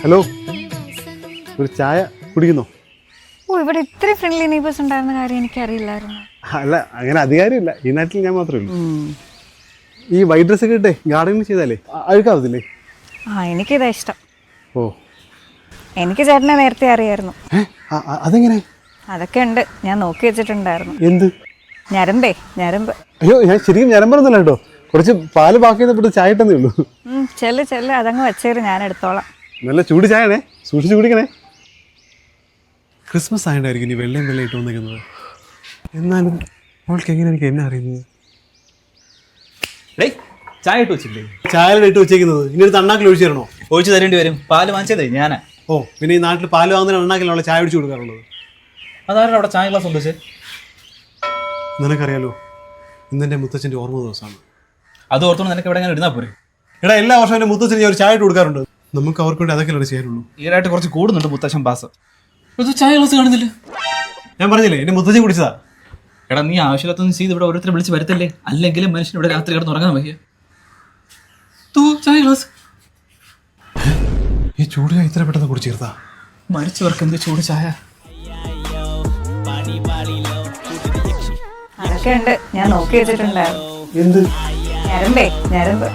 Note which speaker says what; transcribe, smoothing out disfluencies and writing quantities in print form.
Speaker 1: Hello, ഒരു ചായ കുടിക്കുന്നോ?
Speaker 2: ഓ, ഇവിടെ ഇത്രയും ഫ്രണ്ട്ലി നെയ്ബേഴ്സ് ഉണ്ടായിരുന്ന കാര്യം എനിക്കറിയില്ലായിരുന്നു.
Speaker 1: അല്ല, അങ്ങനെ അധികാരമില്ല. ഈ നാട്ടിൽ ഞാൻ മാത്രമേ ഉള്ളൂ. ഈ വൈറ്റ് ഡ്രസ്സ് ഒക്കെ ഇട്ടേ ഗാർഡനിങ് ചെയ്താലേ അഴുക്കാവത്തില്ലേ?
Speaker 2: എനിക്കിതാ ഇഷ്ടം.
Speaker 1: ഓ,
Speaker 2: എനിക്ക് ചേട്ടനെ നേരത്തെ അറിയായിരുന്നു.
Speaker 1: അതെങ്ങനെ?
Speaker 2: അതൊക്കെ ഉണ്ട്, ഞാൻ നോക്കി വെച്ചിട്ടുണ്ടായിരുന്നു.
Speaker 1: എന്ത്?
Speaker 2: ഞരമ്പ്.
Speaker 1: അയ്യോ, ഞാൻ ശരിക്കും ഞരമ്പൊന്നുമില്ല കേട്ടോ. കുറച്ച് പാല് ബാക്കി വന്നപ്പോൾ ചായ ഇട്ടെന്നേ ഉള്ളൂ.
Speaker 2: ചെല്ല് അതങ്ങ് വെച്ചേര്, ഞാൻ എടുത്തോളാം.
Speaker 1: നല്ല ചൂട് ചായണേ, സൂക്ഷിച്ച് കുടിക്കണേ. ക്രിസ്മസ് ആയതായിരിക്കും ഇനി വെള്ളയും ഇട്ട് വന്നിരിക്കുന്നത്. എന്നാലും അവൾക്ക് എങ്ങനെ എനിക്ക് എന്നെ അറിയുന്നത്?
Speaker 3: ചായ ഇട്ട് വെച്ചില്ലേ?
Speaker 1: ചായ ഇട്ട് വെച്ചേക്കുന്നത് ഇനി ഒരു തണ്ണാക്കിൽ ഒഴിച്ചു തരണോ?
Speaker 3: ഒഴിച്ചു തരേണ്ടി വരും. പാല് വാങ്ങിച്ചതേ ഞാനാ.
Speaker 1: ഓ, പിന്നെ ഈ നാട്ടിൽ പാല് വാങ്ങുന്ന എണ്ണാക്കിലുള്ള ചായ ഒഴിച്ചു കൊടുക്കാറുള്ളത്.
Speaker 3: അതാരും അവിടെ ചായ ഗ്ലാസ് ഉണ്ട്.
Speaker 1: നിനക്കറിയാലോ, ഇന്നെൻ്റെ മുത്തച്ഛൻ്റെ ഓർമ്മ ദിവസമാണ്.
Speaker 3: അത് ഓർത്തോണ്ട് നിനക്ക് ഇവിടെ ഞാൻ ഇടുന്നാ പോരെ?
Speaker 1: എടാ, എല്ലാ വർഷവും എൻ്റെ മുത്തച്ഛന് ഞാൻ ഒരു ചായ ഇട്ട് കൊടുക്കാറുണ്ട്. നമുക്ക് അവർക്ക് വേണ്ടി അതൊക്കെ ചെയ്യാറുള്ളൂ.
Speaker 3: ഈടായിട്ട് കുറച്ച് കൂടുന്നുണ്ട് മുത്തശ്ശൻ പാസ്. ചായ ഗ്ലാസ് കാണുന്നില്ല.
Speaker 1: ഞാൻ പറഞ്ഞില്ലേ, എൻ്റെ മുത്തച്ഛൻ കുടിച്ചതാ.
Speaker 3: എടാ, നീ ആവശ്യമില്ലാത്തൊന്നും ചെയ്ത് ഇവിടെ ഓരോരുത്തരെ വിളിച്ച് വരുത്തല്ലേ. അല്ലെങ്കിലും മനുഷ്യൻ ഇവിടെ രാത്രി കിടന്ന് ഉറങ്ങാൻ വയ്യ. ചായ ഗ്ലാസ്.
Speaker 1: ഈ ചൂട് ചായ ഇത്ര പെട്ടെന്ന് കുടിച്ചേർത്താ?
Speaker 3: മരിച്ചവർക്ക് എന്ത് ചൂട് ചായ?
Speaker 2: അതൊക്കെ ഉണ്ട്, ഞാൻ നോക്കി വെച്ചിട്ടുണ്ടായിരുന്നു.
Speaker 1: എന്ത്?
Speaker 2: ഞരമ്പ്.